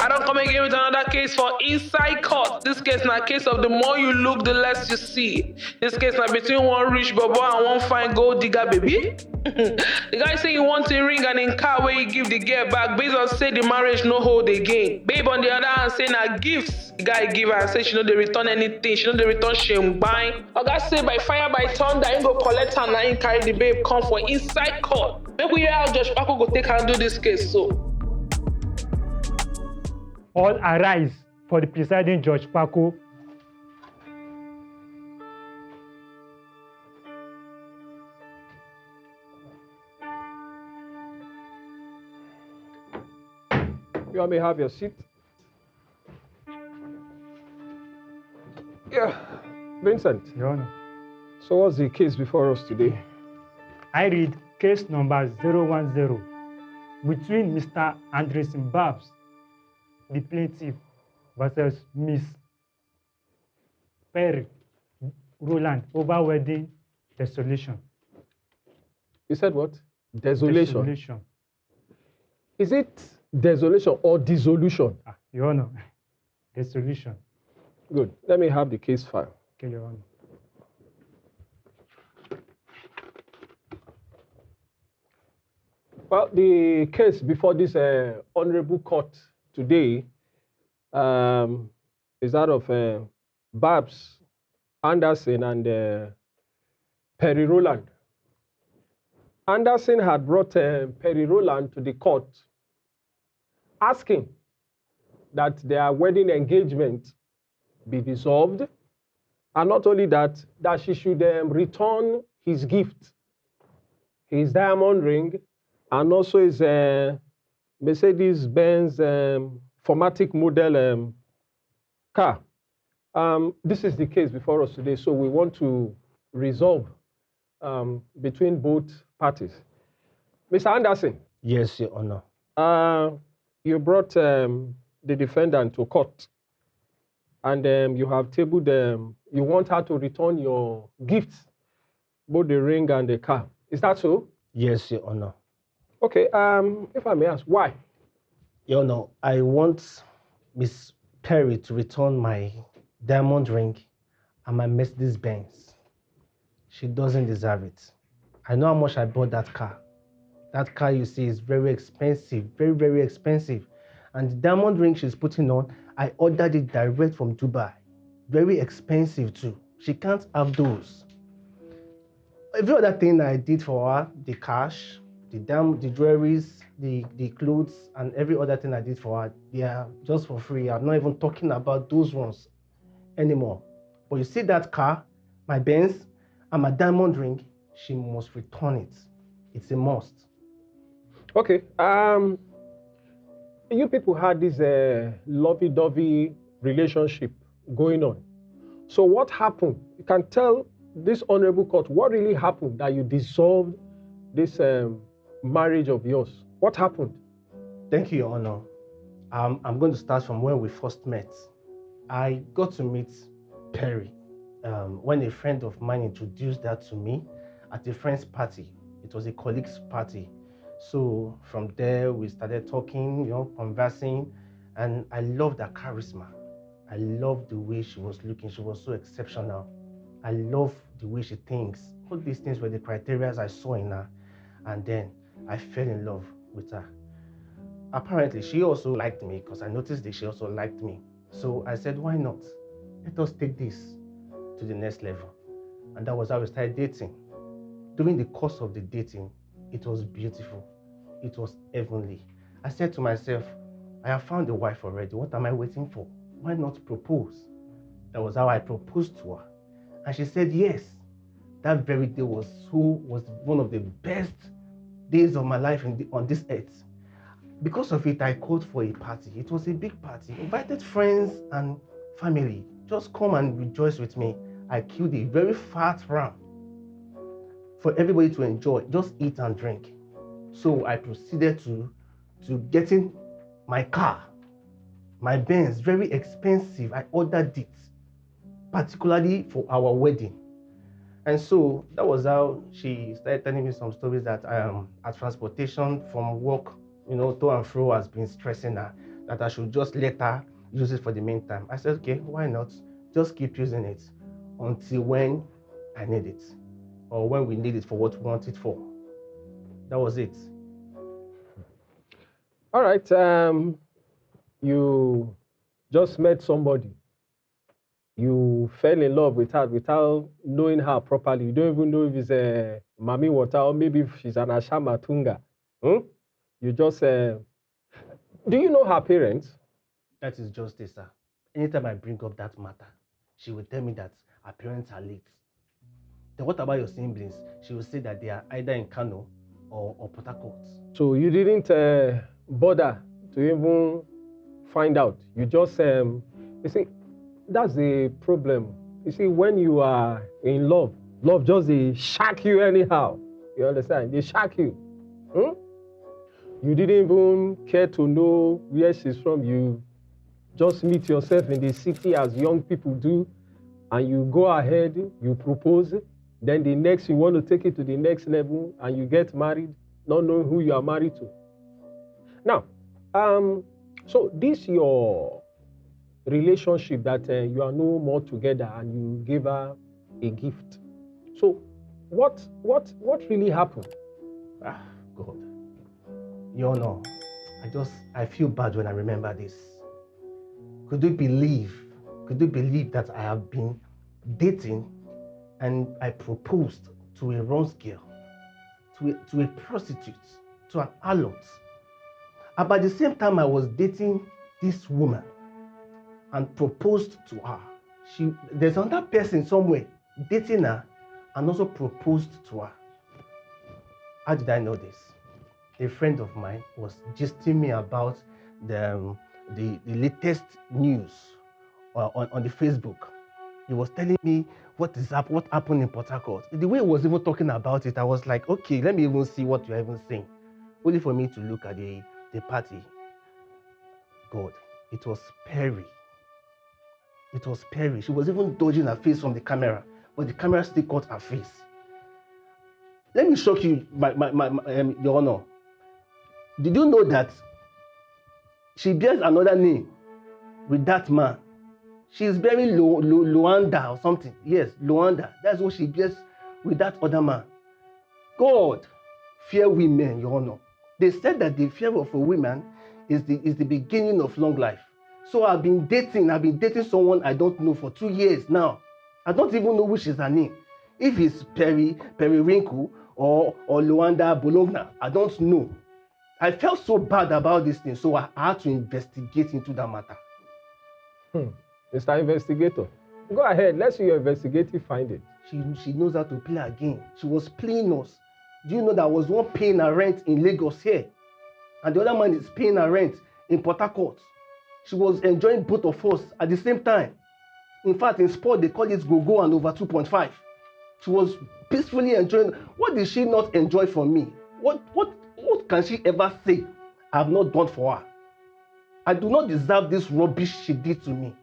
I don't come again with another case for inside court. This case na case of the more you look, the less you see. This case na between one rich bobo and one fine gold digger baby. The guy say he want a ring and in car where he give the girl back based on say the marriage no hold again. Babe on the other hand say na gifts. The guy give her and say she no dey return anything, she no dey return shame buying. Oga say by fire by thunder him go collect am na him carry the babe come for inside court. Make we hear how Judge Kpako go take handle this case so. All arise for the presiding Judge Kpako. You may have your seat. Yeah, Vincent. Your Honor. So what's the case before us today? I read case number 010 between Mr. Anderson Babs, the plaintiff, versus Miss Perry Roland over wedding dissolution. You said what? Desolation. Dissolution. Is it desolation or dissolution? Your Honor, dissolution. Good. Let me have the case file. Okay, Your Honor. Well, the case before this honorable court today is that of Babs Anderson and Perry Roland. Anderson had brought Perry Roland to the court asking that their wedding engagement be dissolved, and not only that, that she should return his gift, his diamond ring, and also his Mercedes-Benz 4MATIC model car. This is the case before us today, so we want to resolve between both parties. Mr. Anderson. Yes, Your Honor. You brought the defendant to court, and you have tabled you want her to return your gifts, both the ring and the car. Is that so? Yes, Your Honor. Okay, if I may ask, why? Your Honor, I want Miss Perry to return my diamond ring and my Mercedes-Benz. She doesn't deserve it. I know how much I bought that car. That car, you see, is very expensive, very, very expensive. And the diamond ring she's putting on, I ordered it direct from Dubai. Very expensive too. She can't have those. Every other thing I did for her, the cash, the jewelries, the clothes, and every other thing I did for her, they are just for free. I'm not even talking about those ones anymore. But you see that car, my Benz, and my diamond ring, she must return it. It's a must. Okay. You people had this lovey-dovey relationship going on. So what happened? You can tell this honorable court what really happened that you dissolved this marriage of yours. What happened? Thank you, Your Honor. I'm going to start from when we first met. I got to meet Perry when a friend of mine introduced that to me at a friend's party. It was a colleague's party. So from there, we started talking, conversing, and I loved her charisma. I loved the way she was looking. She was so exceptional. I loved the way she thinks. All these things were the criteria I saw in her. And then I fell in love with her. Apparently, she also liked me because I noticed that she also liked me. So I said, why not? Let us take this to the next level. And that was how we started dating. During the course of the dating, it was beautiful. It was heavenly. I said to myself, I have found a wife already. What am I waiting for? Why not propose? That was how I proposed to her. And she said yes. That very day was one of the best days of my life on this earth. Because of it, I called for a party. It was a big party. Invited friends and family. Just come and rejoice with me. I killed a very fat ram for everybody to enjoy. Just eat and drink. So I proceeded to getting my car, my Benz, very expensive. I ordered it, particularly for our wedding. And so that was how she started telling me some stories that our transportation from work, to and fro has been stressing her. that I should just let her use it for the meantime. I said, okay, why not? Just keep using it until when I need it, or when we need it for what we want it for. That was it. All right. You just met somebody. You fell in love with her without knowing her properly. You don't even know if it's a Mami Water or maybe if she's an Ashama Tunga. You just, do you know her parents? That is just it, sir. Anytime I bring up that matter, she will tell me that her parents are late. Then what about your siblings? She will say that they are either in Kano or Port Harcourt. So you didn't bother to even find out. You just, you see, that's the problem. You see, when you are in love, love just they shock you anyhow. You understand? They shock you. You didn't even care to know where she's from. You just meet yourself in the city as young people do, and you go ahead, you propose. Then the next, you want to take it to the next level, and you get married, not knowing who you are married to. Now, so this your relationship that you are no more together, and you gave her a gift. So, what really happened? Ah, God. You know, I feel bad when I remember this. Could you believe that I have been dating and I proposed to a Rose girl, to a prostitute, to an harlot? And by the same time I was dating this woman and proposed to her, there's another person somewhere dating her and also proposed to her. How did I know this? A friend of mine was gisting me about the latest news on the Facebook. He was telling me what happened in Port Harcourt. The way he was even talking about it, I was like, okay, let me even see what you're even saying. Only for me to look at the party. God, it was Perry. It was Perry. She was even dodging her face from the camera, but the camera still caught her face. Let me shock you, Your Honor. Did you know that she bears another name with that man? She's bearing Luanda or something. Yes, Luanda. That's what she bears with that other man. God, fear women, Your Honor. They said that the fear of a woman is the beginning of long life. So I've been dating someone I don't know for 2 years now. I don't even know which is her name. If it's Periwinkle or Luanda Bologna, I don't know. I felt so bad about this thing, so I had to investigate into that matter. Mr. Investigator, go ahead. Let's see your investigative findings. She knows how to play a game. She was playing us. Do you know that I was one paying her rent in Lagos here, and the other man is paying her rent in Port Harcourt? She was enjoying both of us at the same time. In fact, in sport, they call it go-go and over 2.5. She was peacefully enjoying. What did she not enjoy from me? What can she ever say I have not done for her? I do not deserve this rubbish she did to me.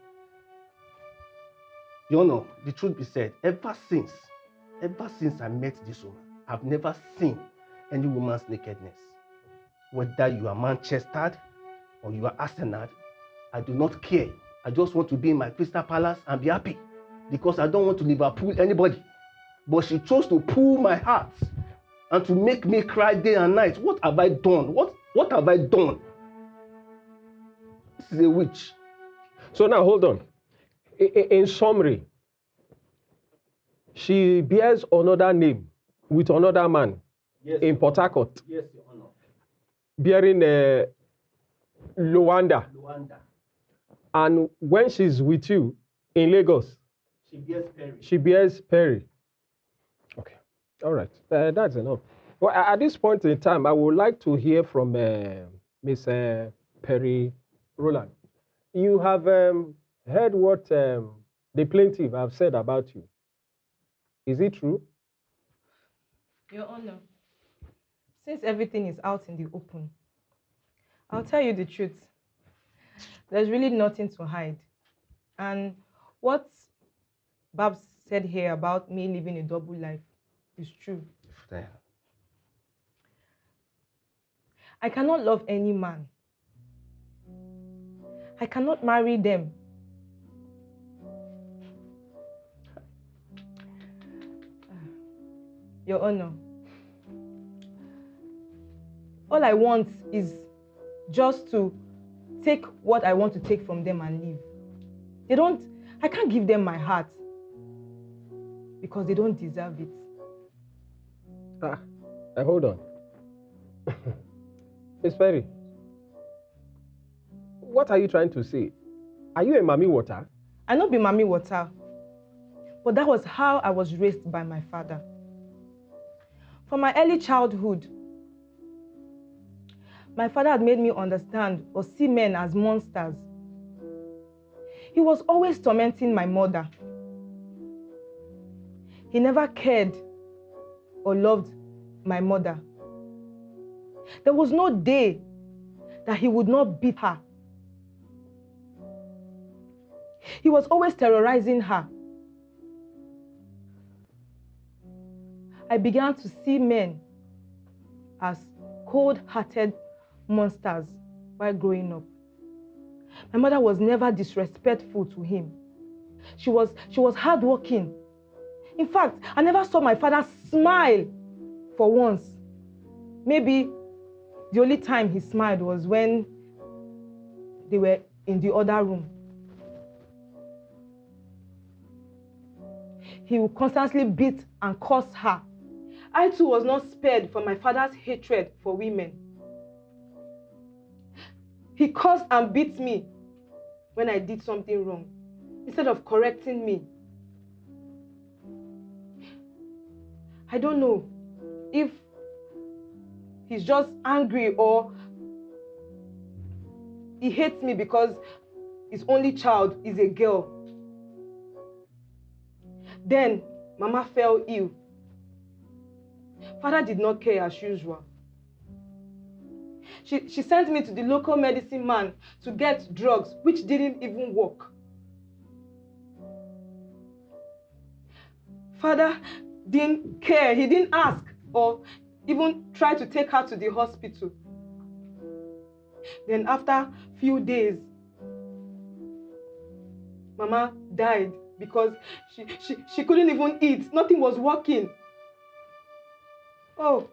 You know, the truth be said, ever since I met this woman, I've never seen any woman's nakedness. Whether you are Manchestered or you are Arsenal, I do not care. I just want to be in my Crystal Palace and be happy because I don't want to Liverpool anybody. But she chose to pull my heart and to make me cry day and night. What have I done? What have I done? This is a witch. So now, hold on. In summary, she bears another name with another man in Port Harcourt. Yes, Your Honor. Bearing Luanda. Luanda. And when she's with you in Lagos, She bears Perry. She bears Perry. Okay. All right. That's enough. Well, at this point in time, I would like to hear from Miss Perry Roland. You have heard what the plaintiff have said about you. Is it true? Your Honor, since everything is out in the open, I'll tell you the truth. There's really nothing to hide. And what Babs said here about me living a double life is true. I cannot love any man I cannot marry them. Your Honor, all I want is just to take what I want to take from them and leave. I can't give them my heart because they don't deserve it. Hold on. Miss Perry, what are you trying to say? Are you a mommy water? I not be mommy water, but that was how I was raised by my father. From my early childhood, my father had made me understand or see men as monsters. He was always tormenting my mother. He never cared or loved my mother. There was no day that he would not beat her. He was always terrorizing her. I began to see men as cold-hearted monsters while growing up. My mother was never disrespectful to him. She was hardworking. In fact, I never saw my father smile for once. Maybe the only time he smiled was when they were in the other room. He would constantly beat and curse her. I too was not spared from my father's hatred for women. He cursed and beat me when I did something wrong, instead of correcting me. I don't know if he's just angry or he hates me because his only child is a girl. Then Mama fell ill. Father did not care as usual. She sent me to the local medicine man to get drugs, which didn't even work. Father didn't care. He didn't ask or even try to take her to the hospital. Then after a few days, Mama died because she couldn't even eat. Nothing was working. Oh,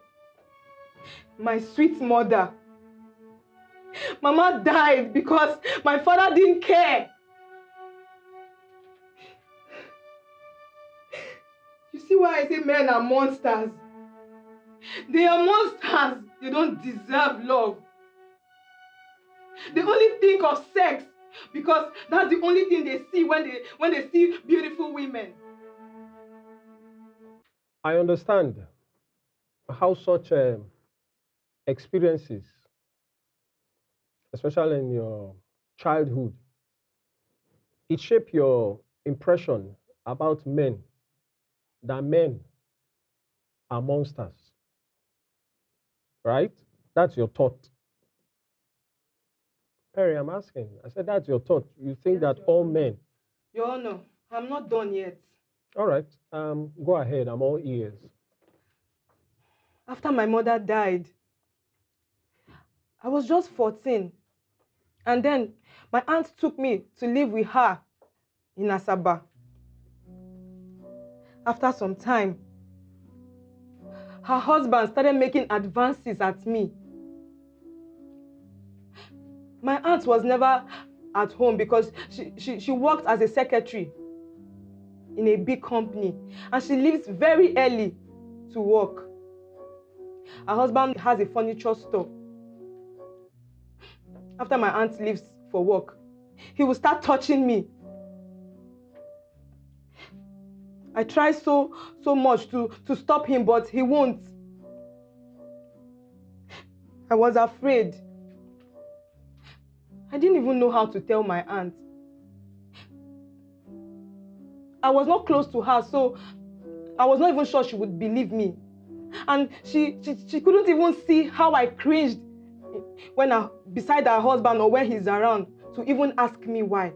my sweet mother. Mama died because my father didn't care. You see why I say men are monsters? They are monsters. They don't deserve love. They only think of sex because that's the only thing they see when they see beautiful women. I understand how such experiences, especially in your childhood, it shaped your impression about men, that men are monsters, right? That's your thought. Perry, I'm asking. I said that's your thought. You think that all men... Your Honor, I'm not done yet. All right. Go ahead. I'm all ears. After my mother died, I was just 14. And then my aunt took me to live with her in Asaba. After some time, her husband started making advances at me. My aunt was never at home because she worked as a secretary in a big company, and she leaves very early to work. Her husband has a furniture store. After my aunt leaves for work, he will start touching me. I try so much to stop him, but he won't. I was afraid. I didn't even know how to tell my aunt. I was not close to her, so I was not even sure she would believe me. And she couldn't even see how I cringed when beside her husband or when he's around to even ask me why.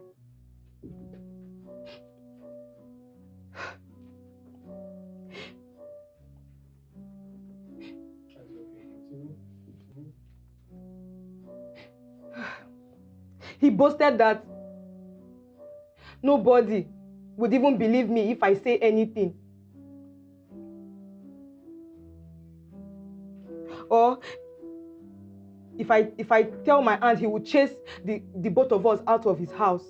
He boasted that nobody would even believe me if I say anything. Or if I tell my aunt, he would chase the both of us out of his house.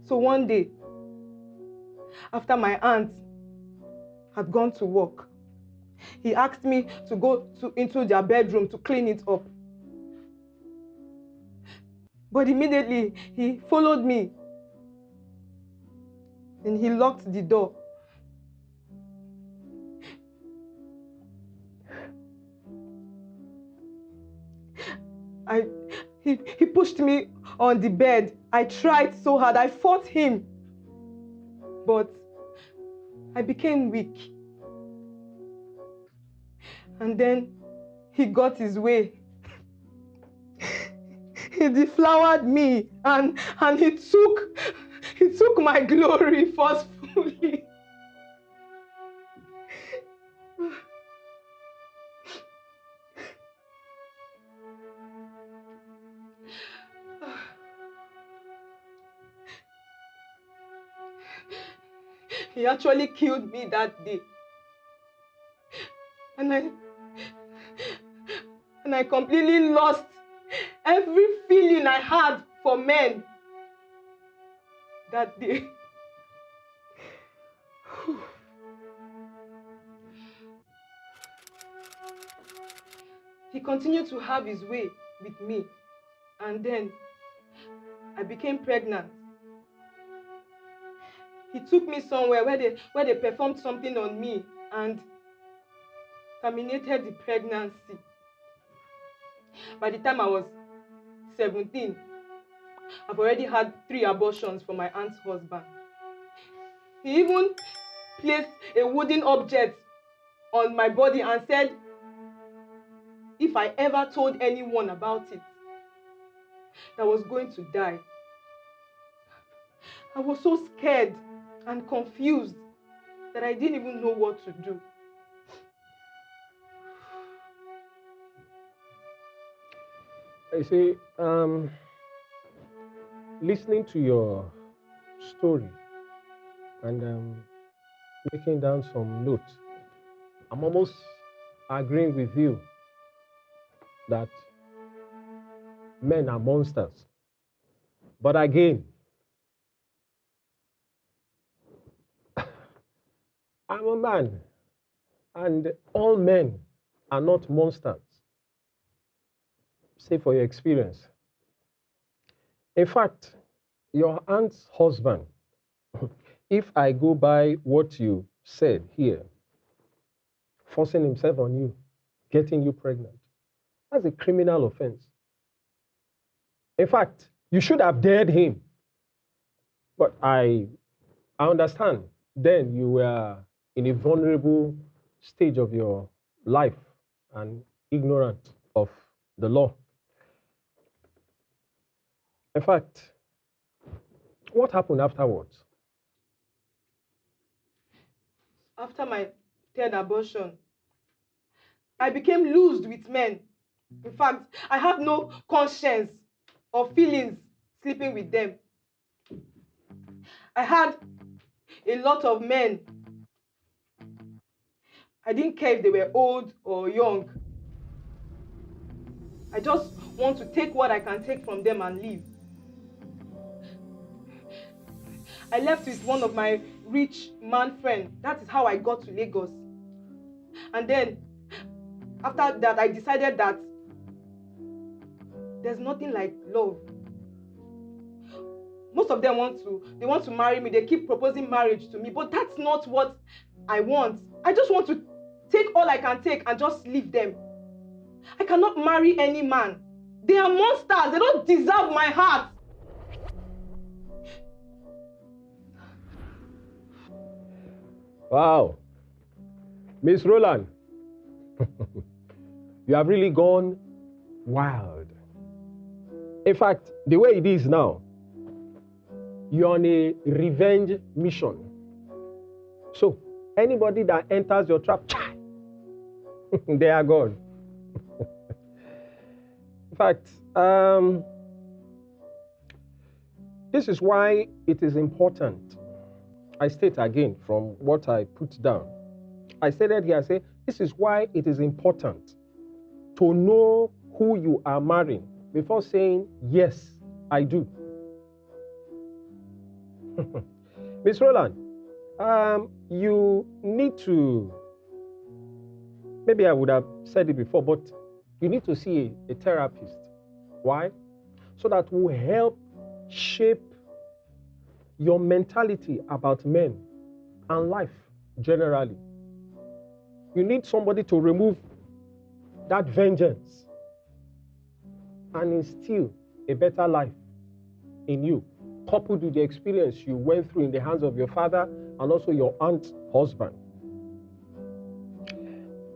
So one day, after my aunt had gone to work, he asked me to go into their bedroom to clean it up. But immediately, he followed me and he locked the door. He pushed me on the bed. I tried so hard. I fought him. But I became weak. And then he got his way. He deflowered me and he took my glory forcefully. He actually killed me that day. And I completely lost every feeling I had for men that day. He continued to have his way with me, and then I became pregnant. He took me somewhere where they performed something on me and terminated the pregnancy. By the time I was 17, I've already had 3 abortions for my aunt's husband. He even placed a wooden object on my body and said, if I ever told anyone about it, that I was going to die. I was so scared and confused that I didn't even know what to do. I see, listening to your story and making down some notes, I'm almost agreeing with you that men are monsters. But again, I'm a man, and all men are not monsters. Say for your experience. In fact, your aunt's husband, if I go by what you said here, forcing himself on you, getting you pregnant, that's a criminal offense. In fact, you should have dared him. But I understand then you were in a vulnerable stage of your life and ignorant of the law. In fact, what happened afterwards? After my 3rd abortion, I became loosed with men. In fact, I have no conscience or feelings sleeping with them. I had a lot of men. I didn't care if they were old or young. I just want to take what I can take from them and leave. I left with one of my rich man friends. That is how I got to Lagos. And then, after that, I decided that there's nothing like love. Most of them want to marry me. They keep proposing marriage to me, but that's not what I want. I just want to take all I can take and just leave them. I cannot marry any man. They are monsters. They don't deserve my heart. Wow. Miss Roland, you have really gone wild. In fact, the way it is now, you're on a revenge mission. So, anybody that enters your trap, they are gone. In fact, This is why it is important. I state again from what I put down. I stated here, I say, this is why it is important to know who you are marrying before saying, yes, I do. Miss Roland, you need to, maybe I would have said it before, but you need to see a therapist. Why? So that will help shape your mentality about men and life generally. You need somebody to remove that vengeance and instill a better life in you, coupled with the experience you went through in the hands of your father and also your aunt's husband.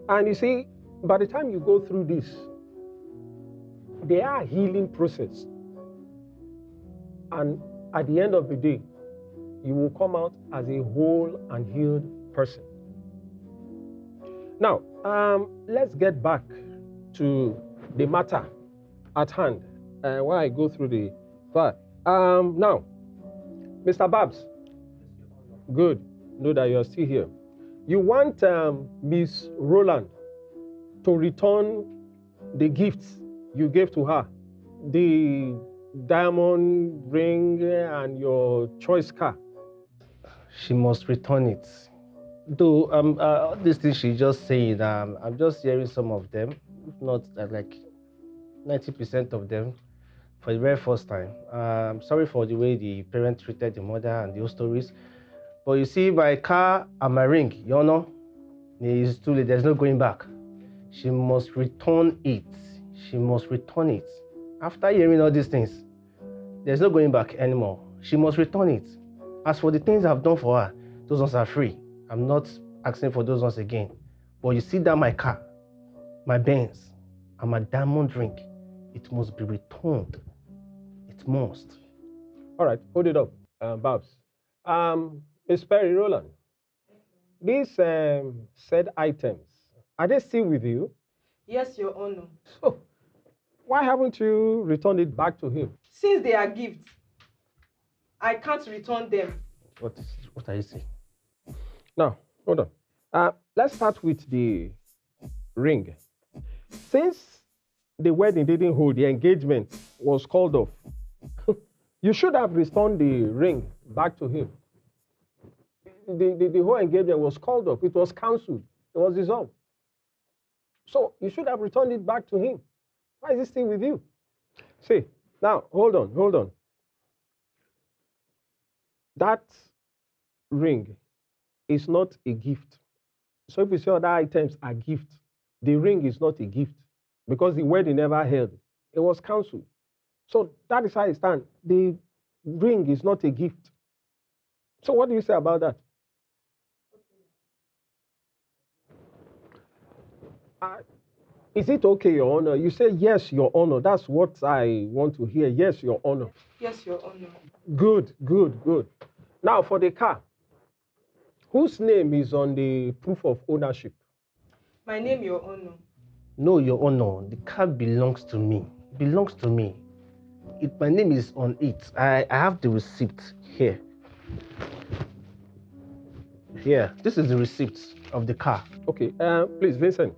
And you see, by the time you go through this, there are healing process. And at the end of the day, you will come out as a whole and healed person. Now, let's get back to the matter at hand while I go through the file. Now, Mr. Babs, good, know that you're still here. You want Miss Roland to return the gifts you gave to her, the diamond ring and your choice car. She must return it. Though these things she's just saying, I'm just hearing some of them, if not like 90% of them for the very first time. I'm sorry for the way the parent treated the mother and those stories. But you see, my car and my ring, you know, it's too late. There's no going back. She must return it. She must return it. After hearing all these things, there's no going back anymore. She must return it. As for the things I've done for her, those ones are free. I'm not asking for those ones again. But you see that my car, my Benz, and my diamond ring, it must be returned. It must. All right, hold it up, Babs. Miss Perry Roland, these said items, are they still with you? Yes, Your Honor. So, why haven't you returned it back to him? Since they are gifts, I can't return them. What are you saying? Now, hold on. Let's start with the ring. Since the wedding didn't hold, the engagement was called off, you should have returned the ring back to him. The whole engagement was called off. It was cancelled. It was dissolved. So you should have returned it back to him. Why is it still with you? See, now, hold on. That ring is not a gift. So if you say other items are gifts, the ring is not a gift because the wedding never held. It was cancelled. So that is how it stands. The ring is not a gift. So what do you say about that? Is it okay, Your Honor? You say, yes, Your Honor. That's what I want to hear. Yes, Your Honor. Yes, Your Honor. Good. Now, for the car, whose name is on the proof of ownership? My name, Your Honor. No, Your Honor. The car belongs to me. It belongs to me. My name is on it. I have the receipt here. Here. This is the receipt of the car. Okay. Please, Vincent,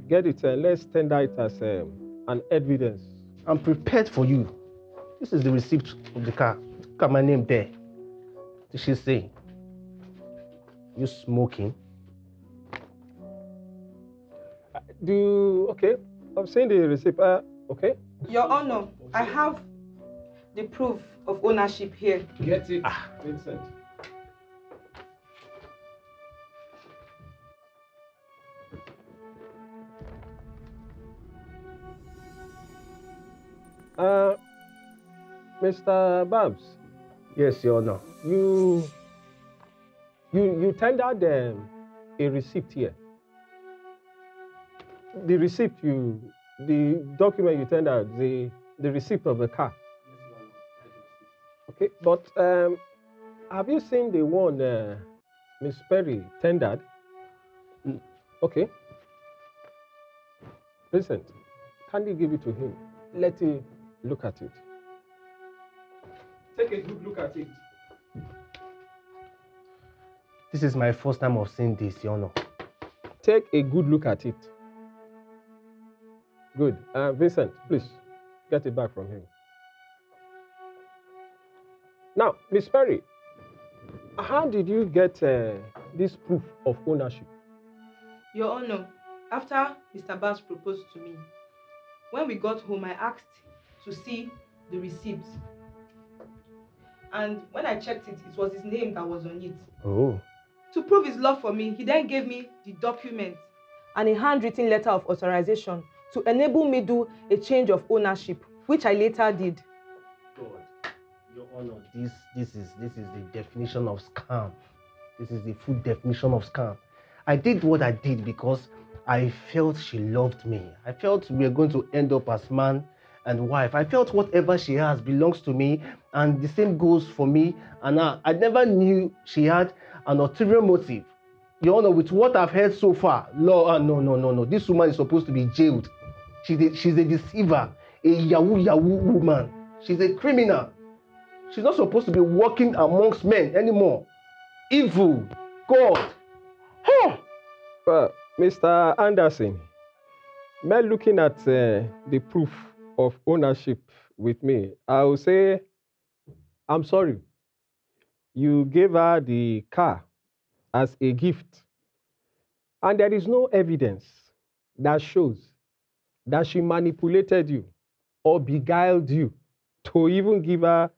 get it. Let's tender it as an evidence. I'm prepared for you. This is the receipt of the car. Look at my name there. Did she say? You smoking? Okay. I've seen the receipt. Okay. Your Honor, I have the proof of ownership here. Get it, Vincent. Mr. Babs. Yes, Your Honor. You tendered a receipt here. The receipt the document you tendered, the receipt of the car. Okay, but have you seen the one Miss Perry tendered? Okay. Vincent, kindly give it to him. Let him look at it. Take a good look at it. This is my first time of seeing this, Your Honor. Take a good look at it. Good. Vincent, please, get it back from him. Now, Miss Perry, how did you get this proof of ownership? Your Honor, after Mr. Bass proposed to me, when we got home, I asked to see the receipt. And when I checked it, it was his name that was on it. Oh. To prove his love for me, he then gave me the document and a handwritten letter of authorization to enable me do a change of ownership, which I later did. God, Your Honor, this is the definition of scam. This is the full definition of scam. I did what I did because I felt she loved me. I felt we were going to end up as man and wife. I felt whatever she has belongs to me, and the same goes for me. And I never knew she had an ulterior motive. Your Honor, with what I've heard so far, no. This woman is supposed to be jailed. She's a deceiver, a yahoo woman. She's a criminal. She's not supposed to be walking amongst men anymore. Evil. God. Oh. Well, Mr. Anderson, by looking at the proof of ownership with me, I will say, I'm sorry. You gave her the car as a gift, and there is no evidence that shows that she manipulated you or beguiled you to even give her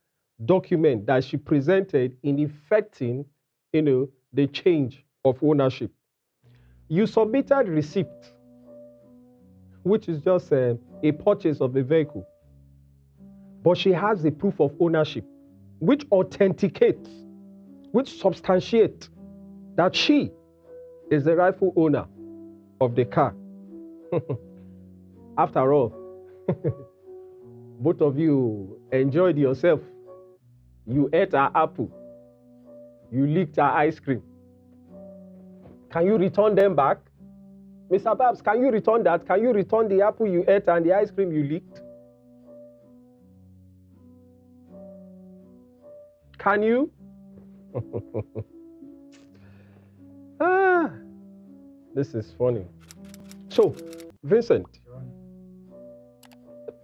document that she presented in effecting, the change of ownership. You submitted receipt, which is just a purchase of the vehicle, but she has the proof of ownership, which authenticates, which substantiates that she is the rightful owner of the car. After all, both of you enjoyed yourself. You ate her apple. You licked her ice cream. Can you return them back? Mr. Babs, can you return that? Can you return the apple you ate and the ice cream you licked? Can you? This is funny. So, Vincent,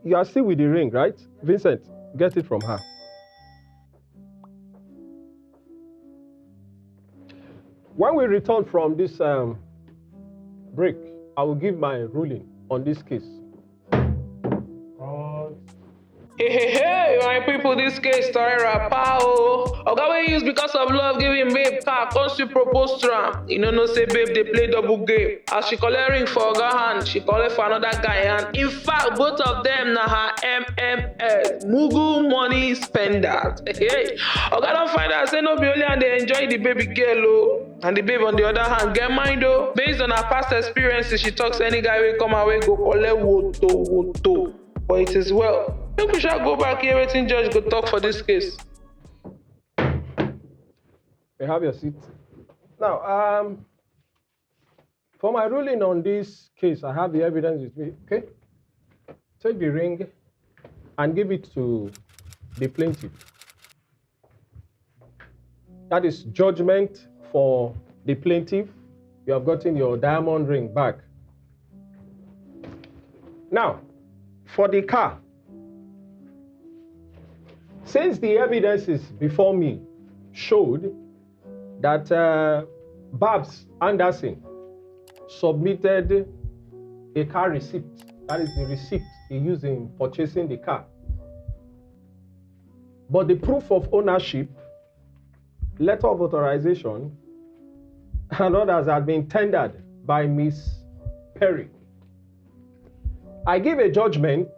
you are still with the ring, right? Vincent, get it from her. When we return from this break, I will give my ruling on this case. Hey, my people, this case story rapper. Oga wey use because of love give him babe car, come still propose to am. You no say babe dey play double game. As she collect ring for Oga hand, she collect for another guy hand. In fact, both of them na her MMS, Mugu money spenders. Hey, Oga don find out say no be only and dey enjoy the baby girl o, and the babe on the other hand get mind o. Based on her past experiences, she talks any guy wey come her way go collect woto. But it is well. Make we shall go back here waiting judge go talk for this case. You have your seat. Now, for my ruling on this case, I have the evidence with me. Okay? Take the ring and give it to the plaintiff. That is judgment for the plaintiff. You have gotten your diamond ring back. Now, for the car, since the evidences before me showed that Babs Anderson submitted a car receipt, that is the receipt he used in purchasing the car, but the proof of ownership, letter of authorization, and others had been tendered by Miss Perry, I give a judgment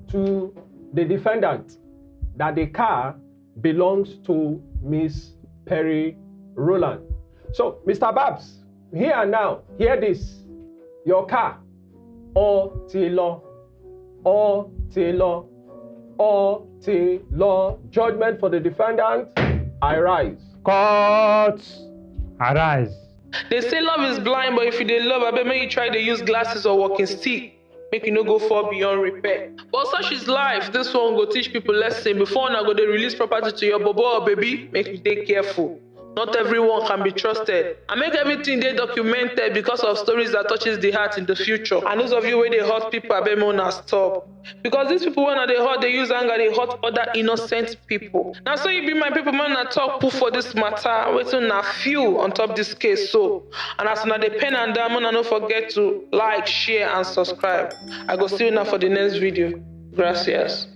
to the defendant that the car belongs to Miss Perry Roland. So, Mr. Babs, here and now, hear this. Your car, all Taylor, judgment for the defendant, I rise. Court, arise. They say love is blind, but if you dey love, I bet make you try to use glasses or walking stick. make you no go fall beyond repair. But such is life. This one go teach people lesson before una go dey release property to your bobo or baby. Make you dey careful. Not everyone can be trusted. And make everything dey documented because of stories that touches the heart in the future. And those of you where they hurt people, I bet una stop. Because these people when they hurt, they use anger, they hurt other innocent people. Now so you be my people, man, I talk put for this matter. Waiting na few on top this case. So, and as una dey pen and down, and don't forget to like, share, and subscribe. I go see you now for the next video. Gracias.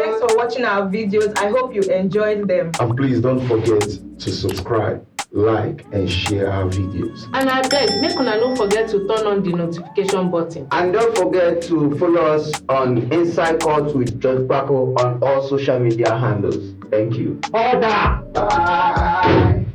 Thanks for watching our videos. I hope you enjoyed them. And please don't forget to subscribe, like, and share our videos. And I beg, make una no forget to turn on the notification button. And don't forget to follow us on Inside Court with Judge Kpako on all social media handles. Thank you. Order! Bye!